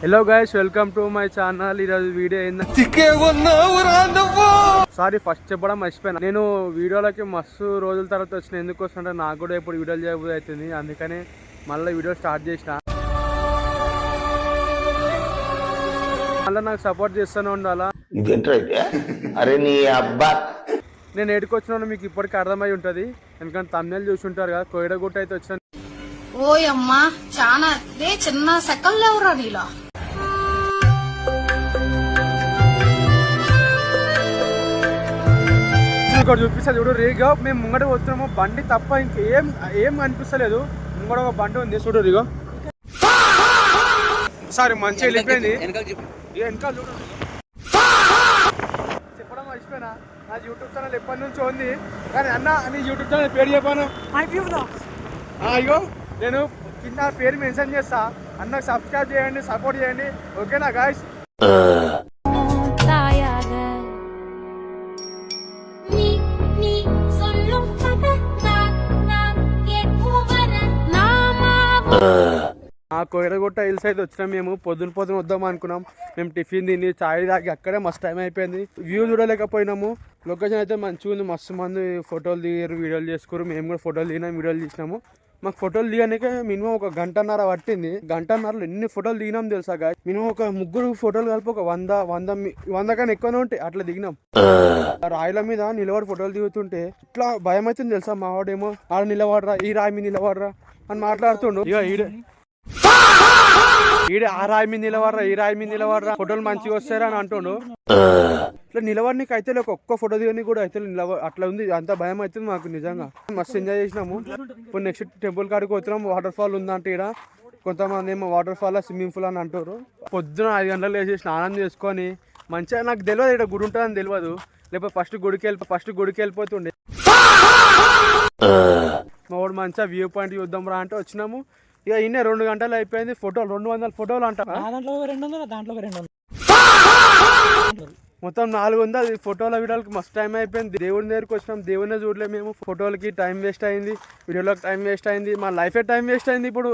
Hello guys, welcome to my channel. ఈరోజు video sorry first చెప్పడం మర్చిపోయినా. నేను వీడియోలకి మస్తు రోజుల తర్వాత వచ్చిన. ఎందుకు వస్తుంటే నాకు కూడా ఇప్పుడు వీడియోలు చేయబోదు అవుతుంది. అందుకని మళ్ళీ వీడియో స్టార్ట్ చేసిన. మళ్ళీ నాకు సపోర్ట్ చేస్తూనే ఉండాలా. అరే నీ అబ్బా, నేను ఏడుకొచ్చిన మీకు ఇప్పటికి అర్థమై ఉంటుంది. ఎందుకంటే తమిళ చూసి ఉంటారు కదా. కోయడగుట్ట అయితే వచ్చిన. ఓయమ్మా చాలా చిన్న సెకండ్ ఎవరా నీలా ఇక్కడ చూపిస్తా చూడు. రీగా మేము ముంగట పోతున్నాము. బండి తప్ప ఇంకేం అనిపిస్తలేదు. ముంగట ఒక బండి ఉంది చూడు. రీగో సారీ మంచిగా వెళ్ళిపోయింది. వెనకాల చూడు. చెప్పడం మర్చిపోయినా. నా యూట్యూబ్ ఛానల్ ఎప్పటి నుంచో ఉంది. కానీ అన్న నీ యూట్యూబ్ ఛానల్ పేరు చెప్పాను. అయ్యో నేను కింద పేరు మెన్షన్ చేస్తా. అన్న సబ్స్క్రైబ్ చేయండి, సపోర్ట్ చేయండి. ఓకేనా గాయ్స్? కోయడగుట్ట హిల్స్ అయితే వచ్చినాం. మేము పొద్దున వద్దాం అనుకున్నాం. మేము టిఫిన్ తిని చాయ్ తాగి అక్కడే మస్తు టైం అయిపోయింది. వ్యూ చూడలేకపోయినాము. లొకేషన్ అయితే మంచిగా ఉంది. మస్తు మంది ఫోటోలు దిగారు, వీడియోలు చేసుకున్నారు. మేము కూడా ఫోటోలు దిగినాం, వీడియోలు తీసినాము. మాకు ఫోటోలు దిగడానికే మినిమం ఒక గంటన్నర పట్టింది. గంటన్నరలో ఎన్ని ఫోటోలు దిగినాం తెలుసా గాయ్? మినిమం ఒక ముగ్గురు ఫోటోలు కలిపి ఒక 100 కన్నా ఎక్కువనే ఉంటాయి. అట్లా దిగినాం. రాయిల మీద నిలబడి ఫోటోలు దిగుతుంటే ఇట్లా భయం అవుతుంది తెలుసా. మా వాడేమో ఆడ నిలబడరా, ఈ రాయి మీద నిలబడరా అని మాట్లాడుతుండు. ఇక ఈడే ఆ రాయి మీద నిలబడరా, ఈ రాయి మీద నిలబడరా, ఫోటోలు మంచిగా వస్తారా అని అంటుండు. ఇట్లా నిలబడికి అయితే ఒక్క ఫోటో దిగని కూడా అయితే అట్లా ఉంది. అంత భయం అవుతుంది మాకు నిజంగా. మస్తు ఎంజాయ్ చేసినాము. ఇప్పుడు నెక్స్ట్ టెంపుల్ కాడికి పోతున్నాం. వాటర్ ఫాల్ ఉందంటే ఇక్కడ. కొంతమంది ఏమో వాటర్ ఫాల్ స్విమ్మింగ్ పూల్ అని అంటారు. పొద్దున 5 గంటలకు లేచి స్నానం చేసుకొని మంచిగా, నాకు తెలియదు ఇక్కడ గుడి ఉంటుందని తెలియదు. లేకపోతే ఫస్ట్ గుడికి వెళ్ళిపోతుండే. మా వాడు మంచిగా వ్యూ పాయింట్ చూద్దాం రా అంటే వచ్చినాము. ఇక ఇన్నే 2 గంటలు అయిపోయింది. ఫోటోలు 200 ఫోటోలు అంట. మొత్తం 400 ఫోటోల వీడియోలకి మస్తు టైం అయిపోయింది. దేవుని దగ్గరికి వచ్చినాం. దేవుడినే చూడలేదు మేము. ఫోటోలకి టైం వేస్ట్ అయింది, వీడియోలకి టైం వేస్ట్ అయింది, మా లైఫే టైం వేస్ట్ అయింది. ఇప్పుడు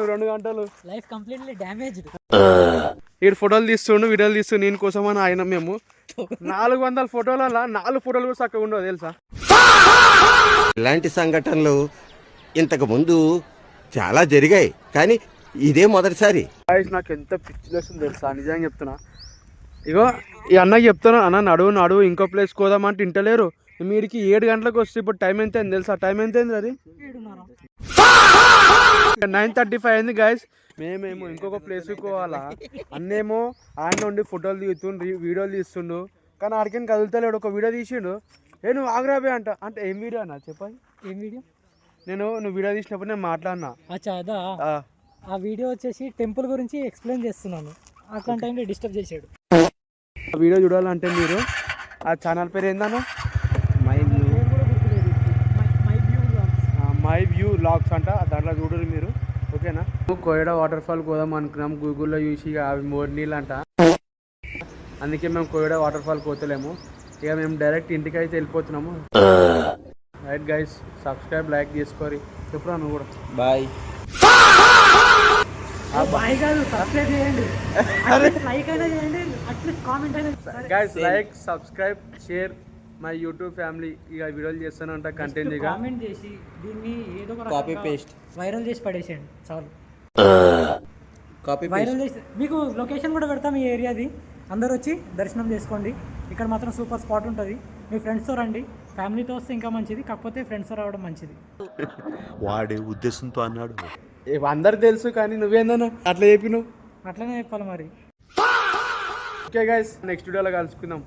2 గంటలు లైఫ్ కంప్లీట్లీ డ్యామేజ్. ఇక్కడ ఫోటోలు తీస్తుండు, వీడియోలు తీస్తుండు. నేను కోసమని ఆయన మేము 400 ఫోటోలలో 4 ఫోటోలు కూడా చక్కగా ఉండవు తెలుసా. ఇలాంటి సంఘటనలు ఇంతకు ముందు చాలా జరిగాయి, కానీ ఇదే మొదటిసారి. నాకు ఎంత పిచ్చి లేస్తుంది తెలుసా, నిజంగా చెప్తున్నా. ఇగో ఈ అన్నకి చెప్తున్నా, అన్న నడువు ఇంకో ప్లేస్ కోదామంటే ఇంటలేరు. మీరికి 7 గంటలకు వస్తే ఇప్పుడు టైం ఎంత అయింది తెలుసా? టైం ఎంత అయింది? అది 9:35 అయింది గాయస్. మేమేమో ఇంకొక ప్లేస్కి పోవాలా. అన్నేమో ఆయన ఉండి ఫోటోలు దిగుతుండు, వీడియోలు తీస్తుండు. కానీ ఆడికని కదులుతలేడు. ఒక వీడియో తీసిండు. నువ్వు ఆగ్రాబే అంట. అంటే ఏం వీడియో అన్న చెప్పాలి? ఏం వీడియో? నువ్వు వీడియో తీసినప్పుడు నేను మాట్లాడినా. అదా ఆ వీడియో వచ్చేసి టెంపుల్ గురించి ఎక్స్ప్లెయిన్ చేస్తున్నాను. అట్లాంటి టైంలో డిస్టర్బ్ చేశాడు. ఆ వీడియో చూడాలంటే మీరు ఆ ఛానల్ పేరు ఏందన్నా? మై వ్యూ లాగ్స్ అంట. దాంట్లో చూడరు మీరు. ఓకేనా? కోయడ వాటర్ ఫాల్ పోదాం అనుకున్నాం. గూగుల్లో చూసి అవి 3 నీళ్ళు అంట. అందుకే మేము కోయడ వాటర్ ఫాల్ పోతలేము. ఇక మేము డైరెక్ట్ ఇంటికి అయితే వెళ్ళిపోతున్నాము. రైట్ గైస్, సబ్స్క్రైబ్ లైక్ చేసుకోరి. చెప్పురా నువ్వు కూడా bye. Guys like subscribe share my YouTube family. ఇక వీడియోలు చేస్తానంట కంటెంట్. ఇక కామెంట్ చేసి దీన్ని ఏదో కాపీ పేస్ట్ వైరల్ చేసి పడేసేయండి చాలు. కాపీ వైరల్ చేసి మీకు లొకేషన్ కూడా పెడతాం ఈ ఏరియాది. అందరూ వచ్చి దర్శనం చేసుకోండి. ఇక్కడ మాత్రం సూపర్ స్పాట్ ఉంటుంది. మీ ఫ్రెండ్స్తో రండి. ఫ్యామిలీతో వస్తే ఇంకా మంచిది, కాకపోతే ఫ్రెండ్స్తో రావడం మంచిది. వాడే ఉద్దేశంతో అన్నాడు. అందరు తెలుసు, కానీ నువ్వేందన్నా అట్లా చెప్పినావు. అట్లనే చెప్పాలి మరి. ఓకే గైస్, నెక్స్ట్ వీడియోలో కలుసుకుందాం.